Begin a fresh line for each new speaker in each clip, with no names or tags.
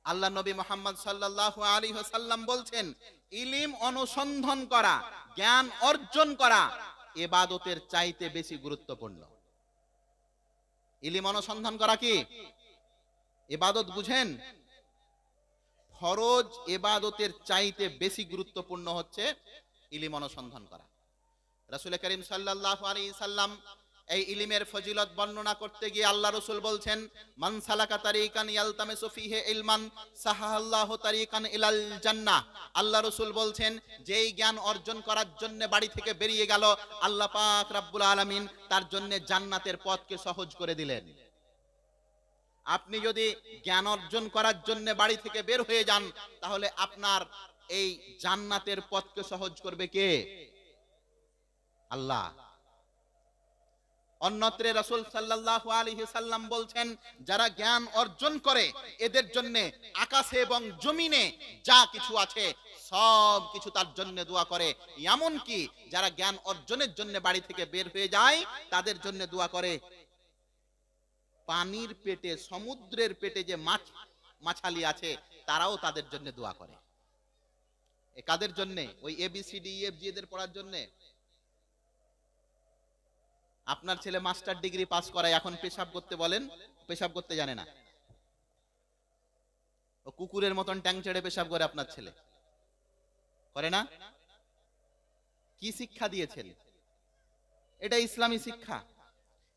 আল্লাহ নবী মুহাম্মদ সাল্লাল্লাহু আলাইহি ওয়াসাল্লাম বলছেন, ইলম অনুসন্ধান করা, জ্ঞান অর্জন করা ইবাদতের চাইতে বেশি গুরুত্বপূর্ণ। ইলম অনুসন্ধান করা কি ইবাদত? বুঝেন, ফরজ ইবাদতের চাইতে বেশি গুরুত্বপূর্ণ হচ্ছে ইলম অনুসন্ধান করা। রাসূল করিম সাল্লাল্লাহু আলাইহি সাল্লাম এই ইলমের ফজিলত বর্ণনা করতে গিয়ে আল্লাহ রাসূল বলছেন, মান সালাকা তারিকান ইয়ালতামিসু ফিহি ইলমান সাহাল্লাহু তারিকান ইলাল জান্নাহ। আল্লাহ রাসূল বলছেন, যেই জ্ঞান অর্জন করার জন্য বাড়ি থেকে বেরিয়ে গেল, আল্লাহ পাক রব্বুল আলামিন তার জন্য জান্নাতের পথকে সহজ করে দিলেন। আপনি যদি জ্ঞান অর্জন করার জন্য বাড়ি থেকে বের হয়ে যান, তাহলে আপনার এই জান্নাতের পথকে সহজ করবে কে? আল্লাহ। অন্যত্রে রাসূল সাল্লাল্লাহু আলাইহি সাল্লাম বলছেন, যারা জ্ঞান অর্জন করে এদের জন্য আকাশে এবং জমিনে যা কিছু আছে সব কিছু তার জন্য দোয়া করে। এমন কি যারা জ্ঞান অর্জনের জন্য বাড়ি থেকে বের হয়ে যায় তাদের জন্য দোয়া করে। পানির পেটে, সমুদ্রের পেটে যে মাছালি আছে তারাও তাদের জন্য দোয়া করে। এ কাদের জন্য? ওই ABCD EFG এদের পড়ার জন্য। আপনার ছেলে মাস্টার ডিগ্রি পাস করায়, এখন পেশাব করতে বলেন, পেশাব করতে জানে না। ও কুকুরের মতন ট্যাং ছেড়ে পেশাব করে আপনার ছেলে, করে না? কি শিক্ষা দিয়েছেন? এটা ইসলামী শিক্ষা।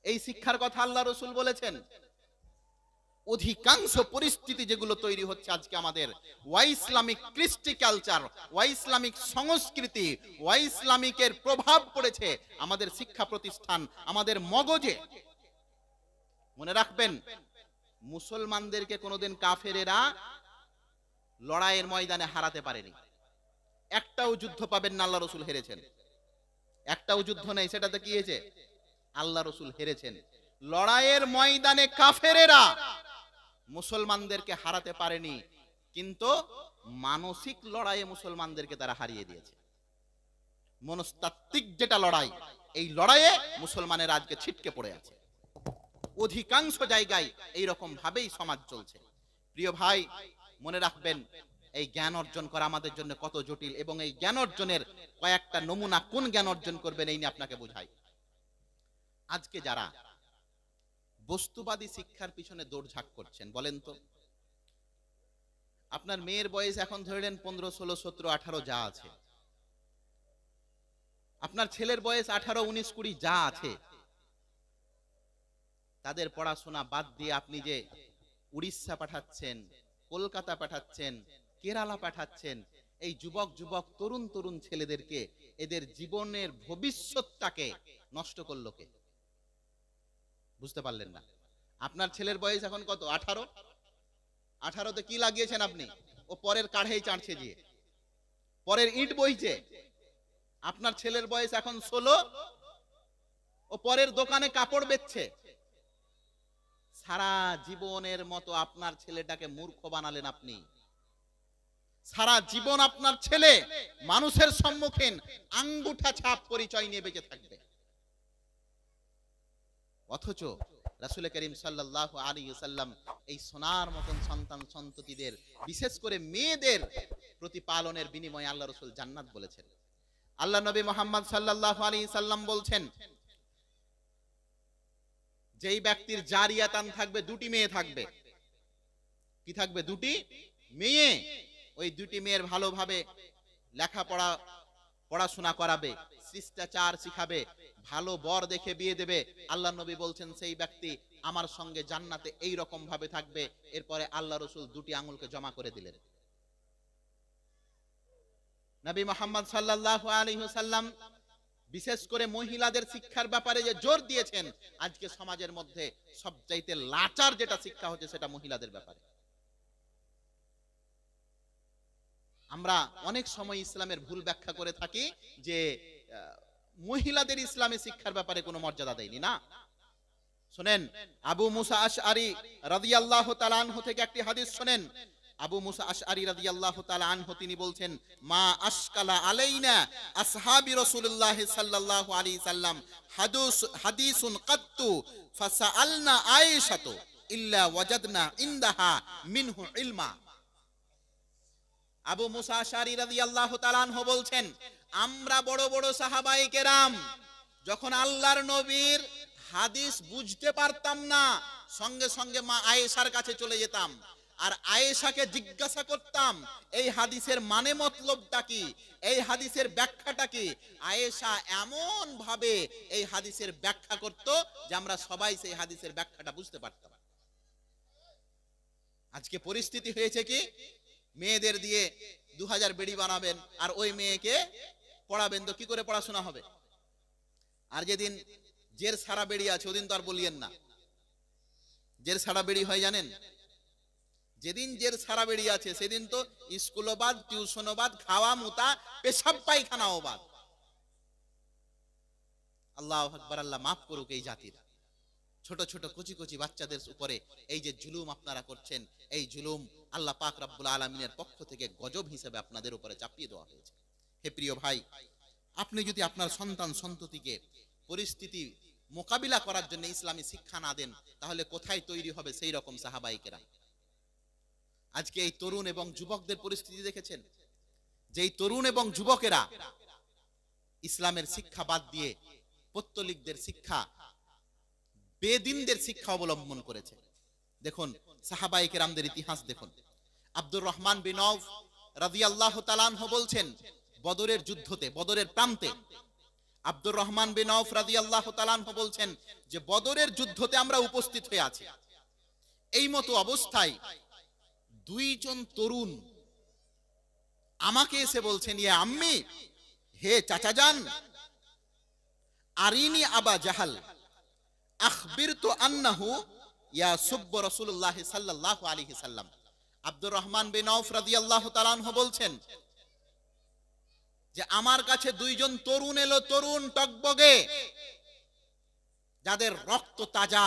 এই শিক্ষার কথা আল্লাহ রাসূল বলেছেন। অধিকাংশ পরিস্থিতি যেগুলো তৈরি হচ্ছে আজকে আমাদের, ওয়াই ইসলামিক কৃষ্টি কালচার, ওয়াই ইসলামিক সংস্কৃতি, ওয়াই ইসলামিকের প্রভাব পড়েছে আমাদের শিক্ষা প্রতিষ্ঠান, আমাদের মগজে। মনে রাখবেন, মুসলমানদেরকে কোনোদিন কাফেরেরা লড়াইয়ের ময়দানে হারাতে পারেনি। একটাও যুদ্ধ পাবেন না আল্লাহ রাসূল হেরেছেন। একটাও যুদ্ধ নেই, সেটাতে কি হয়েছে? আল্লাহ রাসূল হেরেছেন। লড়াইয়ের ময়দানে কাফেরেরা মুসলমানদেরকে হারাতে পারেনি, কিন্তু মানসিক লড়াইয়ে মুসলমানদেরকে তারা হারিয়ে দিয়েছে। মনস্তাত্ত্বিক যেটা লড়াই, এই লড়াইয়ে মুসলমানের আজকে ছিটকে পড়ে আছে। অধিকাংশ জায়গায় এই রকম ভাবেই সমাজ চলছে। প্রিয় ভাই, মনে রাখবেন, এই জ্ঞান অর্জন করা আমাদের জন্য কত জটিল, এবং এই জ্ঞান অর্জনের কয়েকটা নমুনা। কোন জ্ঞান অর্জন করবেন এই নিয়ে আপনাকে বোঝাই। আজকে যারা বস্তুবাদী শিক্ষার পিছনে দৌড়ঝাঁপ করছেন, বলেন তো, আপনার মেয়ের বয়স এখন ধরলেন 15, 16, 17, 18 যা আছে, আপনার ছেলের বয়স 18, 19, 20 যা আছে, তাদের পড়াশোনা বাদ দিয়ে আপনি যে উড়িষ্যা পাঠাচ্ছেন, কলকাতা পাঠাচ্ছেন, কেরালা পাঠাচ্ছেন, এই যুবক যুবক তরুণ তরুণ ছেলেদেরকে, এদের জীবনের ভবিষ্যৎটাকে নষ্ট করলো কে? বুঝতে পারলেন না? আপনার ছেলের বয়স এখন কত? 18। 18তে কি লাগিয়েছেন আপনি? ও পরের কাঢ়েই চাঁড়ছে, দিয়ে পরের ইট বইছে। আপনার ছেলের বয়স এখন 16, ও পরের দোকানে কাপড় বেচছে। সারা জীবনের মতো আপনার ছেলেটাকে মূর্খ বানালেন আপনি। সারা জীবন আপনার ছেলে মানুষের সম্মুখীন আঙ্গুঠা ছাপ পরিচয় নিয়ে বেঁচে থাকবে, অথচ রাসূল করিম সাল্লাল্লাহু আলাইহি ওয়াসাল্লাম এই সোনার মতন সন্তান সন্ততিদের, বিশেষ করে মেয়েদের প্রতিপালনের বিনিময়ে আল্লাহ রাসূল জান্নাত বলেছেন। আল্লাহ নবী মুহাম্মদ সাল্লাল্লাহু আলাইহি সাল্লাম বলছেন, যেই ব্যক্তির জারিয়াতান থাকবে, দুটি মেয়ে থাকবে। কি থাকবে? দুটি মেয়ে। ওই দুটি মেয়ের ভালোভাবে লেখাপড়া, পড়াশোনা করাবে, শিষ্টাচার শিখাবে, ভালো বর দেখে বিয়ে দেবে। আল্লাহ নবী বলছেন, সেই ব্যক্তি আমার সঙ্গে জান্নাতে এই রকম ভাবে থাকবে। এরপরে আল্লাহ রাসূল দুটি আঙ্গুলকে জমা করে দিলেন। নবী মুহাম্মদ সাল্লাল্লাহু আলাইহি ওয়াসাল্লাম বিশেষ করে মহিলাদের শিক্ষার ব্যাপারে যে জোর দিয়েছেন, আজকে সমাজের মধ্যে সবচাইতে লাচার যেটা শিক্ষা হচ্ছে সেটা মহিলাদের ব্যাপারে। আমরা অনেক সময় ইসলামের ভুল ব্যাখ্যা করে থাকি যে মহিলাদের ইসলামী শিক্ষার ব্যাপারে কোনো মর্যাদা দেয়নি। না, শুনেন, আবু মুসা আশআরী রাদিয়াল্লাহু তাআলা আনহু থেকে একটি হাদিস শুনেন। আবু মুসা আশআরী রাদিয়াল্লাহু তাআলা আনহু তিনি বলছেন, মা আশকালা আলাইনা আসহাবি রাসূলুল্লাহ সাল্লাল্লাহু আলাইহি সাল্লাম হাদিসুন কাত্তু ফাসাআলনা আয়েশাতু ইল্লা ওয়াজাদনা ইনদাহা মিনহু ইলমা। আবু মুসা আশআরী রাদিয়াল্লাহু তাআলা আনহু বলছেন, আমরা বড় বড় সাহাবায়ে কেরাম যখন আল্লাহর নবীর হাদিস বুঝতে পারতাম না, সঙ্গে সঙ্গে মা আয়েশার কাছে চলে যেতাম আর আয়েশাকে জিজ্ঞাসা করতাম এই হাদিসের মানে মতলবটা কি, এই হাদিসের ব্যাখ্যাটা কি। আয়েশা এমন ভাবে এই হাদিসের ব্যাখ্যা করত যে আমরা সবাই সেই হাদিসের ব্যাখ্যাটা বুঝতে পারতাম। আজকে পরিস্থিতি হয়েছে কি, মেয়েদের দিয়ে 2000 বেড়ি বানাবেন আর ওই মেয়েকে পড়াবেন, তো কি করে পড়াশোনা হবে? আর যেদিন জের সারা বেড়ি আছে ওদিন তো আর বলিয়েন না। জের সারা বেড়ি হয় জানেন? যেদিন জের সারা বেড়ি আছে সেদিন তো স্কুলও বাদ, টিউশনও বাদ, খাওয়া মুতা পেশাব পায়খানাও বাদ। আল্লাহু আকবার, আল্লাহ মাফ করুক এই জাতির। ছোট ছোট কচি কচি বাচ্চাদের উপরে এই যে জুলুম আপনারা করছেন, এই জুলুম আল্লাহ পাক রব্বুল আলামিনের পক্ষ থেকে গজব হিসেবে আপনাদের উপরে চাপিয়ে দেওয়া হয়েছে। হে প্রিয় ভাই, আপনি যদি আপনার সন্তান সন্ততিকে পরিস্থিতি মোকাবিলা করার জন্য ইসলামী শিক্ষা না দেন, তাহলে কোথায় তৈরি হবে সেই রকম সাহাবায়ে কেরাম? আজকে এই তরুণ এবং যুবকদের পরিস্থিতি দেখেছেন, যেই তরুণ এবং যুবকেরা ইসলামের শিক্ষা বাদ দিয়ে পৌত্তলিকদের শিক্ষা, বেদিনদের শিক্ষা অবলম্বন করেছে। দেখুন সাহাবায়ে কেরামদের ইতিহাস দেখুন। আব্দুর রহমান বিন আউফ রাদিয়াল্লাহু তাআলা আনহু বলছেন, বদরের যুদ্ধতে, বদরের প্রান্তে আব্দুর রহমান বিন আউফ রাদিয়াল্লাহু তাআলা আনহু বলছেন যে বদরের যুদ্ধতে আমরা উপস্থিত হয়ে আছি। এই মতো অবস্থায় দুইজন তরুণ আমাকে এসে বলছেন, ইয়া আম্মি, হে চাচা যান, আরিনি আবা জাহাল আখবিরতু আন্নাহু ইয়াসুব্বু রাসূলুল্লাহ সাল্লাল্লাহু আলাইহি সাল্লাম। আব্দুর রহমান বিন আউফ রাদিয়াল্লাহু তাআলা আনহু বলছেন যে আমার কাছে দুইজন তরুণ এলো, তরুণ টকবগে, যাদের রক্ত তাজা,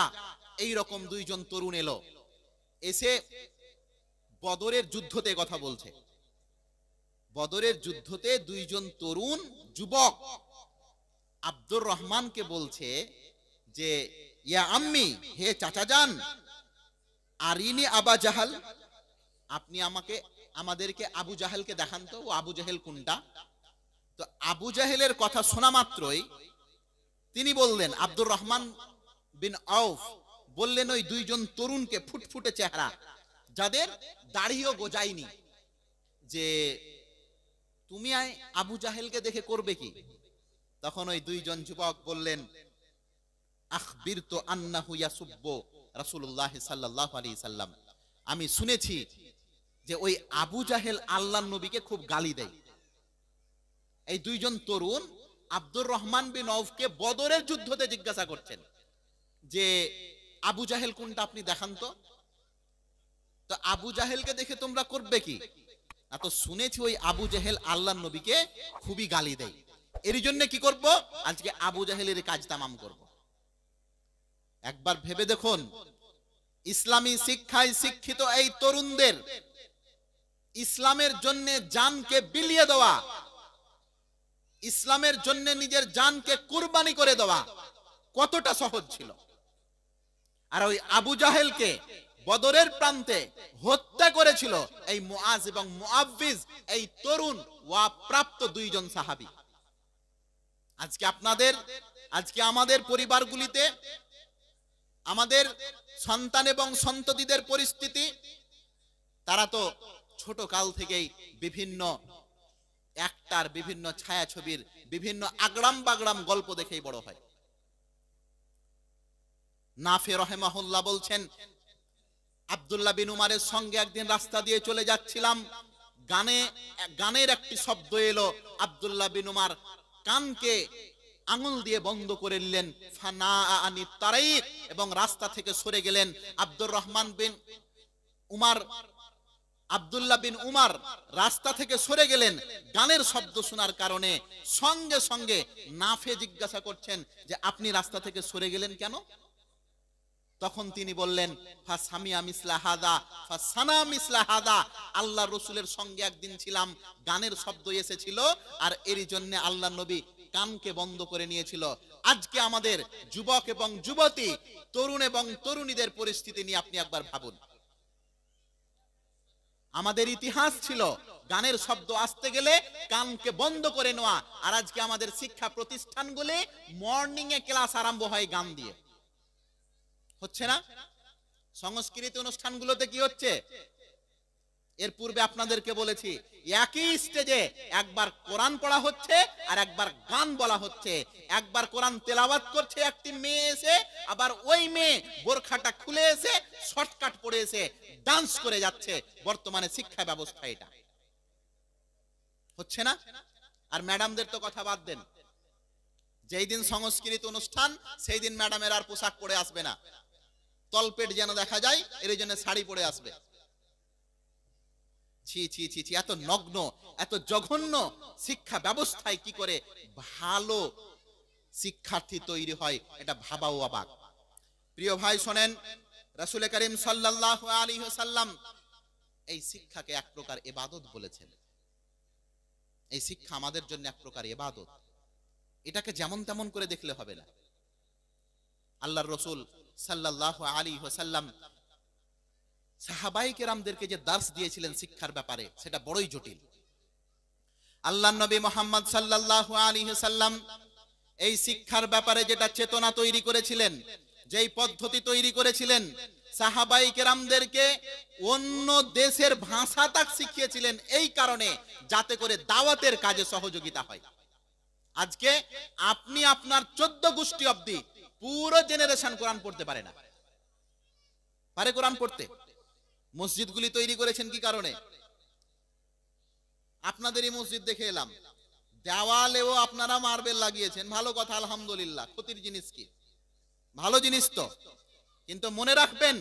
এই রকম দুইজন তরুণ এলো, এসে বদরের যুদ্ধতে কথা বলছে। বদরের যুদ্ধতে দুইজন তরুণ যুবক আব্দুর রহমানকে বলছে যে ইয়া আম্মি, হে চাচা যান, আরিনি আবা জাহাল, আপনি আমাদেরকে আবু জাহেলকে দেখান তো, ও আবু জাহেল কোনটা? তো আবু জাহেলের কথা শোনা মাত্রই তিনি বললেন, আব্দুর রহমান বিন আউফ বললেন ওই দুইজন তরুণকে, ফুটফুটে চেহারা, যাদের দাড়িও গোজায়নি, যে তুমি আবু জাহেলকে দেখে করবে কি? তখন ওই দুইজন যুবক বললেন, আখবিরতু আন্নাহু ইয়াসুব্বু রাসূলুল্লাহ সাল্লাল্লাহু আলাইহি সাল্লাম, আমি শুনেছি যে ওই আবু জাহেল আল্লাহর নবীকে খুব গালি দেয়। এই দুইজন তরুণ আব্দুর রহমান বিন আউফকে বদরের যুদ্ধতে জিজ্ঞাসা করছেন যে আবু জাহেল কোনটা, আপনি দেখান তো। তো আবু জাহেলকে দেখে তোমরা করবে কি? না, তো শুনেছি ওই আবু জাহেল আল্লাহর নবীকে খুবই গালি দেয়, এর জন্য কি করব, আজকে আবু জাহেলের কাজ তামাম করব। একবার ভেবে দেখুন, ইসলামী শিক্ষায় শিক্ষিত এই তরুণদের ইসলামের জন্য জানকে বিলিয়ে দেওয়া, ইসলামের জন্য নিজের জানকে কুরবানি করে দেওয়া কতটা সহজ ছিল। আর ওই আবু জাহেলকে বদরের প্রান্তে হত্যা করেছিল এই মুআজ এবং মুআব্বিজ, এই তরুণ ওয়া প্রাপ্ত দুইজন সাহাবী। আজকে আমাদের পরিবারগুলিতে আমাদের সন্তান এবং সন্ততিদের পরিস্থিতি, তারা তো ছোট কাল থেকেই বিভিন্ন একটার, বিভিন্ন ছায়াছবির, বিভিন্ন আগড়াম বাগড়াম গল্প দেখেই বড় হয়। নাফি রাহিমাহুল্লাহ বলছেন, আব্দুল্লাহ বিন উমারের সঙ্গে একদিন রাস্তা দিয়ে চলে যাচ্ছিলাম, গানের একটি শব্দ এলো। আব্দুল্লাহ বিন উমার কানকে আঙুল দিয়ে বন্ধ করে নিলেন, ফানা আনি তারিক, এবং রাস্তা থেকে সরে গেলেন। আব্দুল্লাহ বিন উমার রাস্তা থেকে সরে গেলেন গানের শব্দ শোনার কারণে। সঙ্গে সঙ্গে নাফে জিজ্ঞাসা করছেন যে আপনি রাস্তা থেকে সরে গেলেন কেন? তখন তিনি বললেন, ফাসামিয়া মিসলা হাদা ফাসানা মিসলা হাদা, আল্লাহর রাসূলের সঙ্গে একদিন ছিলাম, গানের শব্দ এসেছিল, আর এরই জন্য আল্লাহর নবী কানকে বন্ধ করে নিয়েছিল। আজকে আমাদের যুবক এবং যুবতী, তরুণ এবং তরুণীদের পরিস্থিতি নিয়ে আপনি একবার ভাবুন। আমাদের ইতিহাস ছিল গানের শব্দ আসতে গেলে কানকে বন্ধ করে নেওয়া। আর আজকে আমাদের শিক্ষা প্রতিষ্ঠানগুলি মর্নিং এ ক্লাস আরম্ভ হয় গান দিয়ে, হচ্ছে না? সংস্কৃত অনুষ্ঠানগুলোতে কি হচ্ছে? এর পূর্বে আপনাদেরকে বলেছি, একই স্টেজে একবার কোরআন পড়া হচ্ছে আর একবার গান বলা হচ্ছে। একবার কোরআন তেলাওয়াত করছে একটি মেয়ে এসে, আবার ওই মেয়ে বোরখাটা খুলে এসে শর্টকাট পরে এসে ডান্স করে যাচ্ছে। বর্তমানে শিক্ষা ব্যবস্থা এটা হচ্ছে না? আর ম্যাডামদের তো কথা বাদ দেন, যেই দিন সংস্কৃত অনুষ্ঠান সেই দিন ম্যাডামের আর পোশাক পরে আসবে না, তলপেট যেন দেখা যায় এর জন্য শাড়ি পরে আসবে। ছি ছি ছি ছি, এত নগ্ন, এত জঘন্য শিক্ষা ব্যবস্থায় কি করে ভালো শিক্ষার্থী তৈরি হয়, এটা ভাবাও অবাক। প্রিয় ভাই শোনেন, রাসূল করিম সাল্লাল্লাহু আলাইহি ওয়াসাল্লাম এই শিক্ষাকে এক প্রকার ইবাদত বলেছেন। এই শিক্ষা আমাদের জন্য এক প্রকার ইবাদত। এটাকে যেমন তেমন করে দেখলে হবে না। আল্লাহর রাসূল সাল্লাল্লাহু আলাইহি ওয়াসাল্লাম সাহাবায়ে কেরামদেরকে যে দার্স দিয়েছিলেন শিক্ষার ব্যাপারে, সেটা বড়ই জটিল। আল্লাহর নবী মুহাম্মদ সাল্লাল্লাহু আলাইহি ওয়াসাল্লাম এই শিক্ষার ব্যাপারে যেটা চেতনা তৈরি করেছিলেন, যেই পদ্ধতি তৈরি করেছিলেন, সাহাবায়ে কেরামদেরকে অন্য দেশের ভাষা তাক শিখিয়েছিলেন এই কারণে যাতে করে দাওয়াতের কাজে সহযোগিতা হয়। আজকে আপনি আপনার 14 গোষ্ঠী অবধি পুরো জেনারেশন কোরআন পড়তে পারে না। পারে কোরআন পড়তে? মসজিদগুলি তৈরি করেছেন কি কারণে? আপনাদেরই মসজিদ দেখে এলাম, দেওয়ালেও আপনারা মার্বেল লাগিয়েছেন, ভালো কথা, আলহামদুলিল্লাহ। ক্ষতির জিনিস কি? ভালো জিনিস তো, কিন্তু মনে রাখবেন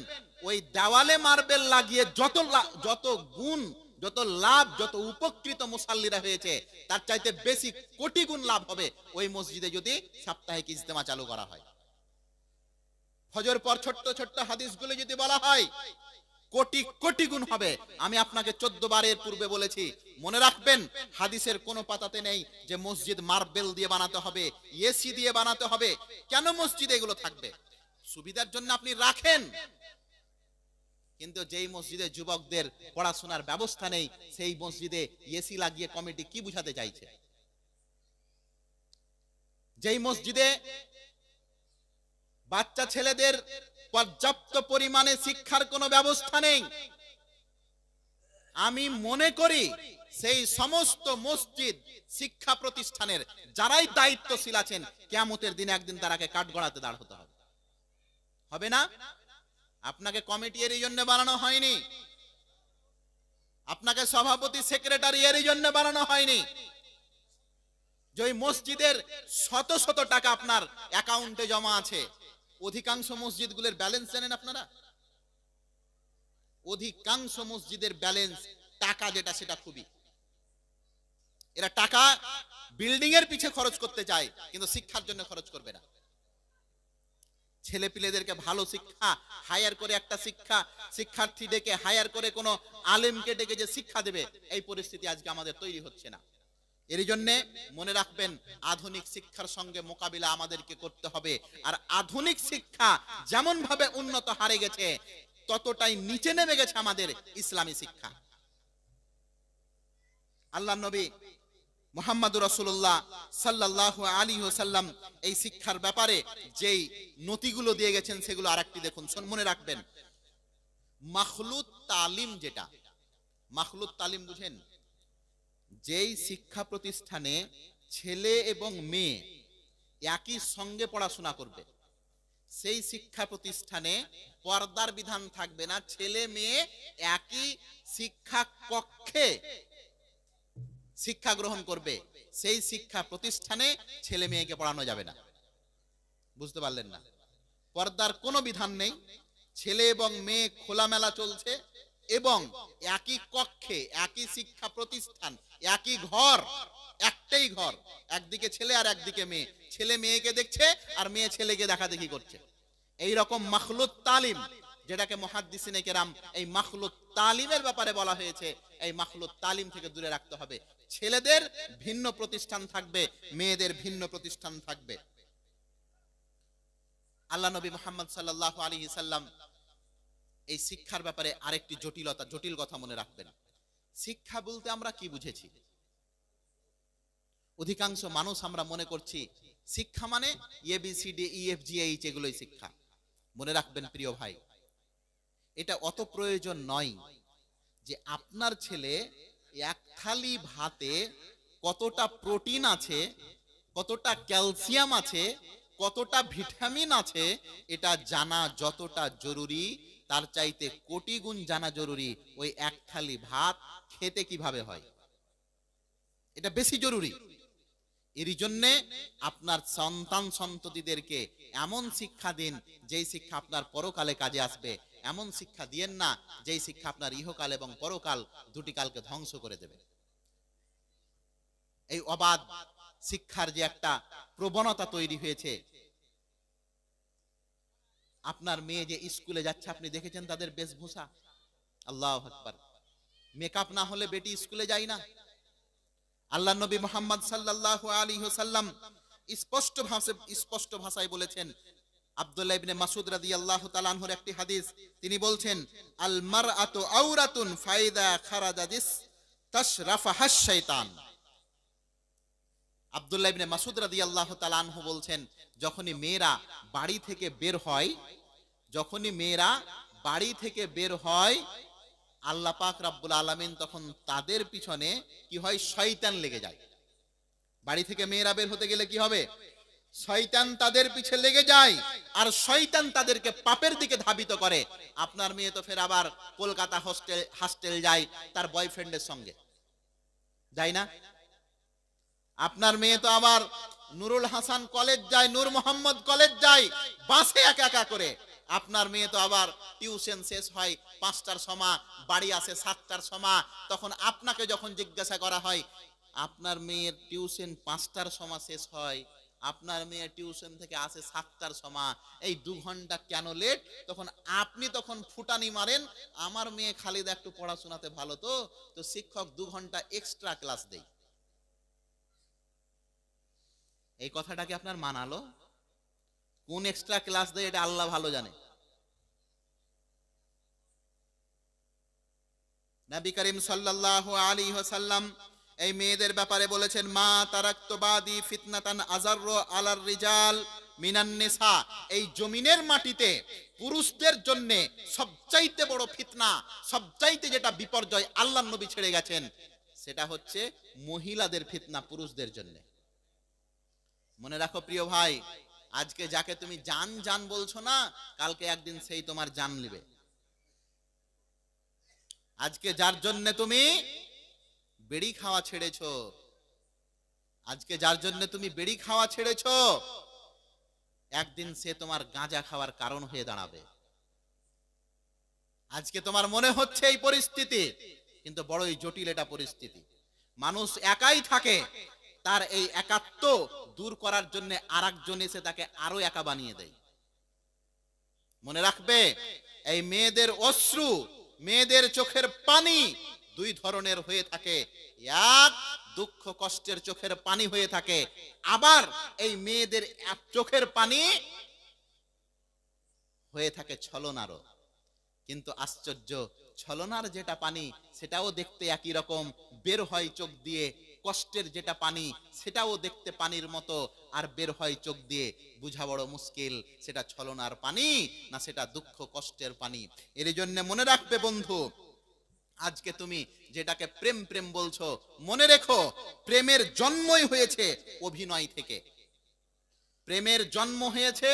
ওই দেওয়ালে মার্বেল লাগিয়ে যত গুণ, যত লাভ, যত উপকৃত মুসাল্লিরা হয়েছে, তার চাইতে বেশি কোটি গুণ লাভ হবে ওই মসজিদে যদি সাপ্তাহিক ইজতেমা চালু করা হয়। ফজর পর ছোট্ট ছোট্ট হাদিসগুলো যদি বলা হয়, কোটি কোটি গুণ হবে। আমি আপনাকে 14 বারের পূর্বে বলেছি, মনে রাখবেন হাদিসের কোনো পাতাতে নেই যে মসজিদ মার্বেল দিয়ে বানাতে হবে, এসি দিয়ে বানাতে হবে। কেন মসজিদে এগুলো থাকবে? সুবিধার জন্য আপনি রাখেন, কিন্তু যেই মসজিদে যুবকদের পড়াশোনার ব্যবস্থা নেই সেই মসজিদে এসি লাগিয়ে কমিটি কি বুঝাতে চাইছে? যেই মসজিদে বাচ্চা ছেলেদের পর্যাপ্ত পরিমাণে শিক্ষার কোনো ব্যবস্থা নেই, আমি মনে করি সেই সমস্ত মসজিদ শিক্ষা প্রতিষ্ঠানের যারাই দায়িত্বশীল আছেন, কিয়ামতের দিনে একদিন তারাকে কাঠগড়াতে দাঁড় হতে হবে। হবে না? আপনাকে কমিটি এর জন্য বানানো হয়নি, আপনাকে সভাপতি সেক্রেটারি এর জন্য বানানো হয়নি। যে মসজিদের শত শত টাকা আপনার অ্যাকাউন্টে জমা আছে, অধিকাংশ মসজিদগুলোর ব্যালেন্স জানেন আপনারা? অধিকাংশ মসজিদের ব্যালেন্স টাকা যেটা সেটা খুবই, এরা টাকা বিল্ডিং এর পিছে খরচ করতে চায় কিন্তু শিক্ষার জন্য খরচ করবে না। ছেলে পিলেদেরকে ভালো শিক্ষা হায়ার করে, একটা শিক্ষার্থী ডেকে হায়ার করে কোনো আলেমকে ডেকে যে শিক্ষা দেবে, এই পরিস্থিতি আজকে আমাদের তৈরি হচ্ছে না। এর জন্য মনে রাখবেন আধুনিক শিক্ষার সঙ্গে মোকাবিলা আমাদেরকে করতে হবে। আর আধুনিক শিক্ষা যেমন ভাবে উন্নত হারে গেছে, ততটাই নিচে নেমে গেছে আমাদের ইসলামী শিক্ষা। আল্লাহর নবী মুহাম্মদুর রাসূলুল্লাহ সাল্লাল্লাহু আলাইহি ওয়াসাল্লাম এই শিক্ষার ব্যাপারে যেই নতিগুলো দিয়ে গেছেন সেগুলো আরেকটি দেখুন, মনে রাখবেন। মাখলুত তালিম, যেটা মাখলুত তালিম বুঝেন? যেই শিক্ষা প্রতিষ্ঠানে ছেলে এবং মেয়ে একই সঙ্গে পড়াশোনা করবে, সেই শিক্ষা প্রতিষ্ঠানে পর্দার বিধান থাকবে না। ছেলে মেয়ে একই শিক্ষা কক্ষে শিক্ষা গ্রহণ করবে, সেই শিক্ষা প্রতিষ্ঠানে ছেলে মেয়েকে পড়ানো যাবে না। বুঝতে পারলেন না? পর্দার কোনো বিধান নেই, ছেলে এবং মেয়ে খোলামেলা চলছে এবং একই কক্ষে, একই শিক্ষা প্রতিষ্ঠান, একই ঘর, একটাই ঘর, একদিকে ছেলে আর একদিকে মেয়ে। ছেলে মেয়েকে দেখছে আর মেয়ে ছেলেকে দেখাদেখি করছে। এই রকম মাখলুত তালিম, যেটাকে মুহাদ্দিসিনে কেরাম এই মাখলুত তালিমের ব্যাপারে বলা হয়েছে, এই মাখলুত তালিম থেকে দূরে রাখতে হবে। ছেলেদের ভিন্ন প্রতিষ্ঠান থাকবে, মেয়েদের ভিন্ন প্রতিষ্ঠান থাকবে। আল্লাহ নবী মুহাম্মদ সাল্লাল্লাহু আলাইহি সাল্লাম এই শিক্ষার ব্যাপারে আরেকটি জটিল কথা মনে রাখবেন। শিক্ষা বলতে আমরা কি বুঝেছি? অধিকাংশ মানুষ আমরা মনে করছি শিক্ষা মানে ABCDEFGH এগুলোই শিক্ষা। মনে রাখবেন প্রিয় ভাই, এটা অত প্রয়োজন নয় যে আপনার ছেলে এক থালি ভাতে কতটা প্রোটিন আছে, কতটা ক্যালসিয়াম আছে, কতটা ভিটামিন আছে, এটা জানা যতটা জরুরি তার চাইতে কোটি গুণ জানা জরুরি ওই এক থালি ভাত খেতে কিভাবে হয়, এটা বেশি জরুরি। এর জন্যে আপনার সন্তান সন্ততিদেরকে এমন শিক্ষা দিন যেই শিক্ষা আপনার পরকালে কাজে আসবে। এমন শিক্ষা দিয়েন না যেই শিক্ষা আপনার ইহকাল এবং পরকাল দুটি কালকে ধ্বংস করে দেবে। এই অবাধ শিক্ষার যে একটা প্রবণতা তৈরি হয়েছে, আপনার মেয়ে যে স্কুলে যাচ্ছে আপনি দেখেছেন তাদের বেশভূষা, আল্লাহু আকবার, মেকআপ না হলে বেটি স্কুলে যায় না। আল্লাহ নবী মুহাম্মদ সাল্লাল্লাহু আলাইহি ওয়াসাল্লাম স্পষ্ট ভাষায় বলেছেন, আব্দুল্লাহ ইবনে মাসউদ রাদিয়াল্লাহু তাআলা আনহুর একটি হাদিস, তিনি বলছেন আল মারআতু আওরাতুন ফাইদা খারাজাদিস তাশরাফাহাশ শাইতান। আব্দুল্লাহ ইবনে মাসউদ রাদিয়াল্লাহু তাআলা আনহু বলছেন, যখনই মেয়েরা বাড়ি থেকে বের হয় আল্লাহ পাক রব্বুল আলামিন তখন তাদের পিছনে কি হয়, শয়তান লেগে যায়। বাড়ি থেকে মেয়েরা বের হতে গেলে কি হবে, শয়তান তাদের পিছে লেগে যায়, আর শয়তান তাদেরকে পাপের দিকে ধাবিত করে। আপনার মেয়ে তো ফের আবার কলকাতা হস্টেল যায় তার বয়ফ্রেন্ডের সঙ্গে, যায় না? আপনার মেয়ে তো আবার নুরুল হাসান কলেজ যায়, নূর মোহাম্মদ কলেজ যায় বাসে একা একা করে। আপনার মেয়ে তো আবার টিউশন শেষ হয় 5টার সময়, বাড়ি আসে 7টার সময়। তখন আপনাকে যখন জিজ্ঞাসা করা হয় আপনার মেয়ের টিউশন 5টার সময় শেষ হয়, আপনার মেয়ে টিউশন থেকে আসে 7টার সময়, এই 2 ঘন্টা কেন লেট? তখন আপনি ফুটানি মারেন, আমার মেয়ে খালিদা একটু পড়াশোনাতে ভালো, তো শিক্ষক 2 ঘন্টা এক্সট্রা ক্লাস দেয়। এই কথাটাকে আপনার মানালো? কোন এক্সট্রা ক্লাস দেয় এটা আল্লাহ ভালো জানে। নবী করিম সাল্লাল্লাহু আলাইহি ওয়াসাল্লাম এই মেয়েদের ব্যাপারে বলেছেন, মা তারাকতু বাদি ফিতনাতান আযাররু আলার রিজাল মিনান নিসা। এই জমিনের মাটিতে পুরুষদের জন্য সবচাইতে বড় ফিতনা, সবচাইতে যেটা বিপর্যয় আল্লাহর নবী ছেড়ে গেছেন, সেটা হচ্ছে মহিলাদের ফিতনা পুরুষদের জন্য। মনে রাখো প্রিয় ভাই, আজকে যাকে তুমি জান জান বলছো না, কালকে একদিন সেই তোমার জান নেবে। আজকে যার জন্য তুমি বেড়ি খাওয়া ছেড়েছো, একদিন সে তোমার গাঁজা খাওয়ার কারণ হয়ে দাঁড়াবে। আজকে তোমার মনে হচ্ছে এই পরিস্থিতি, কিন্তু বড়ই জটিল এটা পরিস্থিতি। মানুষ একাই থাকে, তার এই একাত্ম দূর করার জন্য আরেকজন এসে তাকে আরো একা বানিয়ে দেয়। মনে রাখবে, এই মেয়েদের অশ্রু, মেয়েদের চোখের পানি 2 ধরনের হয়ে থাকে। এক, দুঃখ কষ্টের চোখের পানি হয়ে থাকে, আবার এই মেয়েদের চোখের পানি হয়ে থাকে ছলনারও। কিন্তু আশ্চর্য, ছলনার যেটা পানি সেটাও দেখতে একই রকম বের হয় চোখ দিয়ে, কষ্টের যেটা পানি সেটাও দেখতে পানির মতো আর বের হয় চোখ দিয়ে। বুঝা বড় মুশকিল সেটা ছলনার পানি না সেটা দুঃখ কষ্টের পানি। এর জন্য মনে রাখবে বন্ধু, আজকে তুমি যেটাকে প্রেম প্রেম বলছো, মনে রেখো প্রেমের জন্মই হয়েছে অভিনয় থেকে। প্রেমের জন্ম হয়েছে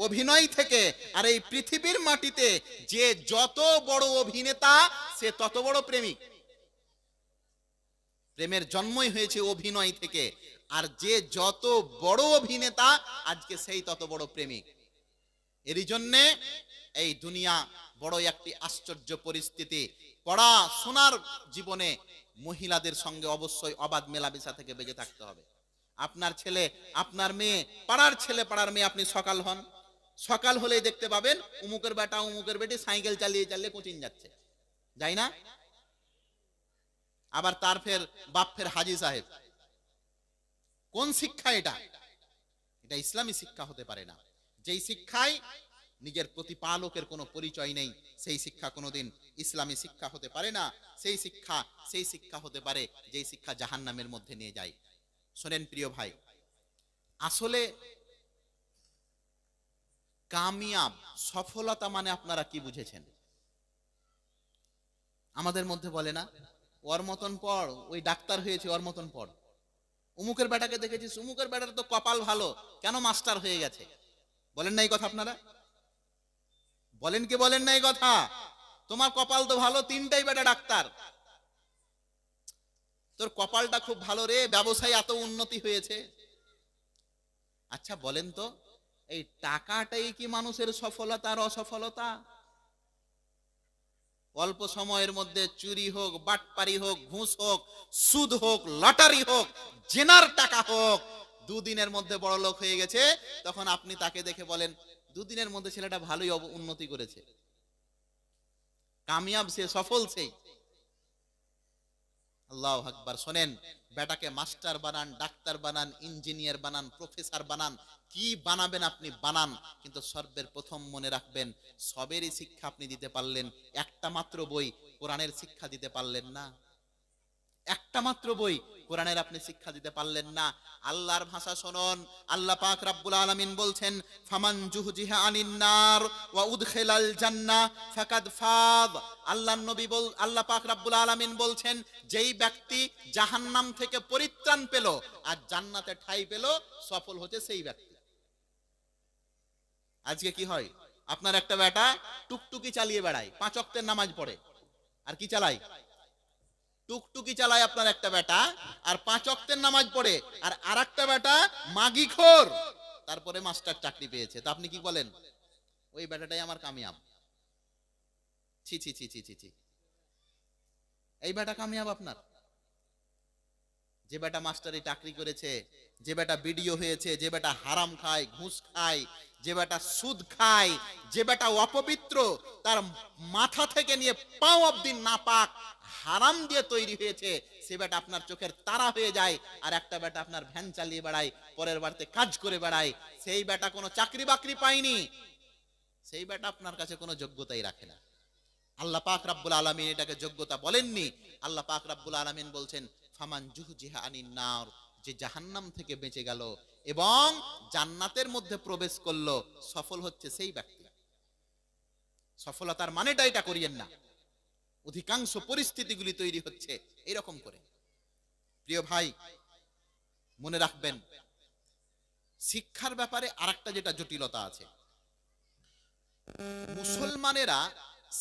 অভিনয় থেকে। আর এই পৃথিবীর মাটিতে যে যত বড় অভিনেতা সে তত বড় প্রেমিক। প্রেমের জন্মই হয়েছে অভিনয় থেকে, আর যে যত বড় অভিনেতা আজকে সেই তত বড় প্রেমিক। এরই জন্যে এই দুনিয়া বড় একটি আশ্চর্য পরিস্থিতি। পড়াশোনার জীবনে মহিলাদের সঙ্গে অবশ্যই অবাধ মেলামেশা থেকে বেঁচে থাকতে হবে। আপনার ছেলে, আপনার মেয়ে, পাড়ার ছেলে পাড়ার মেয়ে, আপনি সকাল হন, সকাল হলেই দেখতে পাবেন উমুকের বেটা উমুকের বেটি সাইকেল চালিয়ে চালিয়ে কোচিং যাচ্ছে, যাই না? আবার তার ফের বাপ ফের হাজি সাহেব। কোন শিক্ষা এটা? এটা ইসলামী শিক্ষা হতে পারে না। যেই শিক্ষায় নিজের প্রতিপালকের কোনো পরিচয় নেই, সেই শিক্ষা কোনোদিন ইসলামী শিক্ষা হতে পারে না। সেই শিক্ষা হতে পারে যেই শিক্ষা জাহান্নামের মধ্যে নিয়ে যায়। শোনেন প্রিয় ভাই, আসলে কামিয়াব সফলতা মানে আপনারা কি বুঝেছেন? আমাদের মধ্যে বলে না, ওর মতন পড়, ওই ডাক্তার হয়েছে, ওর মতন পড়। উমুকের বেটাকে দেখেছিস, উমুকের বেটার তো কপাল ভালো, কেন মাস্টার হয়ে গেছে? বলেন না এই কথা আপনারা? বলেন কি বলেন না এই কথা? তোমার কপাল তো ভালো, তিনটাই বেটা ডাক্তার, তোর কপালটা খুব ভালো রে, ব্যবসায় এত উন্নতি হয়েছে। আচ্ছা বলেন তো, এই টাকাটাই কি মানুষের সফলতা আর অসফলতা? অল্প সময়ের মধ্যে চুরি হোক, বাটপারি হোক, ঘুষ হোক, সুদ হোক, লটারি হোক, জেনার টাকা হোক, দুদিনের মধ্যে বড় লোক হয়ে গেছে, তখন আপনি তাকে দেখে বলেন দুদিনের মধ্যে ছেলেটা ভালোই উন্নতি করেছে, কামিয়াব সে, সফল সেই। আল্লাহু আকবার। শোনেন, বেটাকে মাস্টার বানান, ডাক্তার বানান, ইঞ্জিনিয়ার বানান, প্রফেসর বানান, কি বানাবেন আপনি বানান, কিন্তু সর্বের প্রথম মনে রাখবেন, সবেরই শিক্ষা আপনি দিতে পারলেন, একটা মাত্র বই কোরআনের শিক্ষা দিতে পারলেন না। একটা মাত্র বই কোরআনের আপনি শিক্ষা দিতে পারলেন না। আল্লাহর ভাষা শুনুন, আল্লাহ পাক রব্বুল আলামিন বলছেন, ফামান জুহজিহা আনিন নার ওয়া উদখিলাল জান্নাহ ফাকাদ ফাজ। আল্লাহর নবী আল্লাহ পাক রব্বুল আলামিন বলছেন, যেই ব্যক্তি জাহান্নাম থেকে পরিত্রাণ পেল আর জান্নাতে ঠাঁই পেল, সফল হচ্ছে সেই ব্যক্তি। আজকে কি হয়, আপনার একটা বেটা টুকটুকি চালিয়ে বেড়ায়, 5 ওয়াক্তের নামাজ পড়ে, আর কি চালায়? টুকটুকি চালায় আপনার একটা বেটা, আর 5 ওয়াক্তের নামাজ পড়ে, আর আরেকটা বেটা মাগিখোর, তারপরে মাস্টার চাকরি পেয়েছে। তা আপনি কি বলেন? ওই বেটাটাই আমার কামিয়াব। ছি ছি ছি ছি ছি ছি, এই বেটা কামিয়াব আপনার? যে বেটা মাস্টারি চাকরি করেছে, যে বেটা বিডিও হয়েছে, যে বেটা হারাম খায়, ঘুষ খায়, যে বেটা সুদ খায়, যে বেটা অপবিত্র, তার মাথা থেকে নিয়ে পাও অবধি নাপাক হারাম দিয়ে তৈরি হয়েছে, সে বেটা আপনার চোখের তারা হয়ে যায়। আর একটা বেটা আপনার ভ্যান চালিয়ে বেড়ায়, পরের বাড়িতে কাজ করে বেড়ায়, সেই বেটা কোনো চাকরি বাকরি পায়নি, সেই বেটা আপনার কাছে কোনো যোগ্যতাই রাখে না। আল্লাহ পাক রব্বুল আলামিন এটাকে যোগ্যতা বলেননি। আল্লাহ পাক রব্বুল আলামিন বলছেন, ফামান জুহজিহা আনিন নার, যে জাহান্নাম থেকে বেঁচে গেল এবং জান্নাতের মধ্যে প্রবেশ করলো, সফল হচ্ছে সেই ব্যক্তি। সফলতার মানেটা এটা করিয়েন না। অধিকাংশ পরিস্থিতিগুলি তৈরি হচ্ছে এরকম করে। প্রিয় ভাই, মনে রাখবেন, শিক্ষার ব্যাপারে আরেকটা যেটা জটিলতা আছে, মুসলমানেরা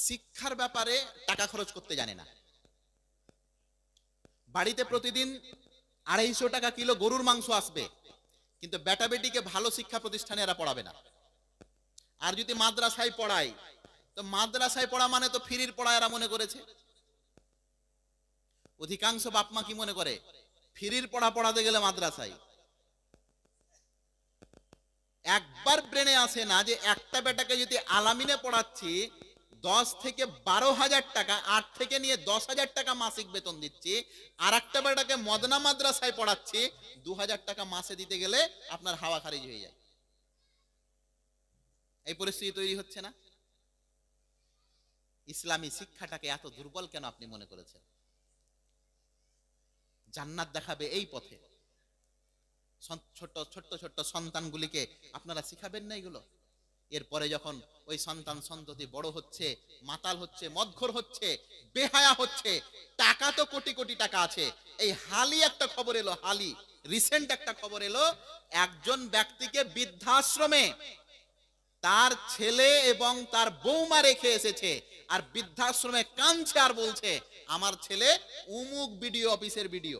শিক্ষার ব্যাপারে টাকা খরচ করতে জানে না। বাড়িতে প্রতিদিন 250 টাকা কিলো গরুর মাংস আসবে, কিন্তু বেটা বেটিকে ভালো শিক্ষা প্রতিষ্ঠানে এরা পড়াবে না। আর যদি মাদ্রাসায় পড়ায়, তো মাদ্রাসায় পড়া মানে তো ফ্রির পড়া এরা মনে করেছে। অধিকাংশ বাপমা কি মনে করে, ফ্রির পড়া পড়াতে গেলে মাদ্রাসায়। একবার ব্রেনে আসে না যে একটা বেটাকে যদি আলামিনে পড়াচ্ছি 10 থেকে 12,000 টাকা, 8 থেকে নিয়ে 10,000 টাকা মাসিক বেতন দিচ্ছি, আর একটা বেটাকে মদনা মাদ্রাসায় পড়াচ্ছি 2,000 টাকা মাসে দিতে গেলে আপনার হাওয়া খারিজ হয়ে যায়। এই পরিস্থিতি তৈরি হচ্ছে না? ইসলামী শিক্ষাটাকে এত দুর্বল কেন আপনি মনে করেছেন? জান্নাত দেখাবে এই পথে। ছোট্ট ছোট্ট ছোট্ট সন্তানগুলিকে আপনারা শিখাবেন না এগুলো? এরপরে যখন ওই সন্তান সন্ততি বড় হচ্ছে, মাতাল হচ্ছে, মদখোর হচ্ছে, বেহায়া হচ্ছে, টাকা তো কোটি কোটি টাকা আছে। এই হালি একটা খবর এলো, হালি রিসেন্ট একটা খবর এলো, একজন ব্যক্তিকে বৃদ্ধাশ্রমে তার ছেলে এবং তার বৌমা রেখে এসেছে, আর বৃদ্ধাশ্রমে কাঁদছে আর বলছে, আমার ছেলে উমুক বিডিও অফিসের বিডিও।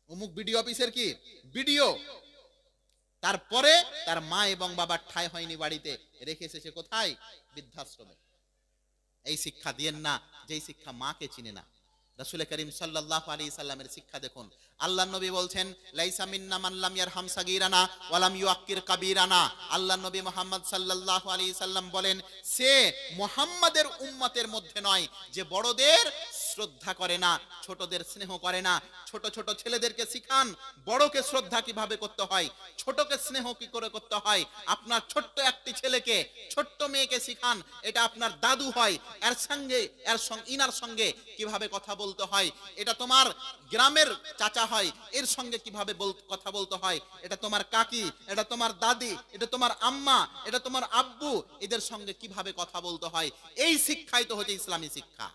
অমুক বিডিও অফিসের কি বিডিও। তারপরে তার মা এবং বাবার ঠাঁই হয়নি, বাড়িতে রেখে এসেছে কোথায়? বৃদ্ধাশ্রমে। এই শিক্ষা দিয়েন না যেই শিক্ষা মাকে চিনে না। রাসূল করিম সাল্লাল্লাহু আলাইহি সাল্লামের শিক্ষা দেখুন। আল্লাহর নবী বলছেন, লাইসা মিন্না মান লাম ইয়ারহাম সাগীরানা ওয়া লাম ইউআক্কির কাবীরানা। আল্লাহর নবী মুহাম্মদ সাল্লাল্লাহু আলাইহি সাল্লাম বলেন, সে মুহাম্মাদের উম্মতের মধ্যে নয় যে বড়দের শ্রদ্ধা করে না, ছোটদের স্নেহ করে না। ছোট ছোট ছেলেদেরকে শিখান বড়কে শ্রদ্ধা কিভাবে করতে হয়, ছোটকে স্নেহ কি করে করতে হয়। আপনার ছোট্ট একটি ছেলেকে, ছোট্ট মেয়েকে শিখান এটা আপনার দাদু হয়, এর সঙ্গে ইনার সঙ্গে কিভাবে কথা বলতে হয়। এটা তোমার গ্রামের চাচা হয়, এর সঙ্গে কিভাবে কথা বলতে হয়। এটা তোমার কাকি, এটা তোমার দাদি, এটা তোমার আম্মা, এটা তোমার আব্বু, এদের সঙ্গে কিভাবে কথা বলতে হয়। এই শিক্ষাই তো হচ্ছে ইসলামী শিক্ষা।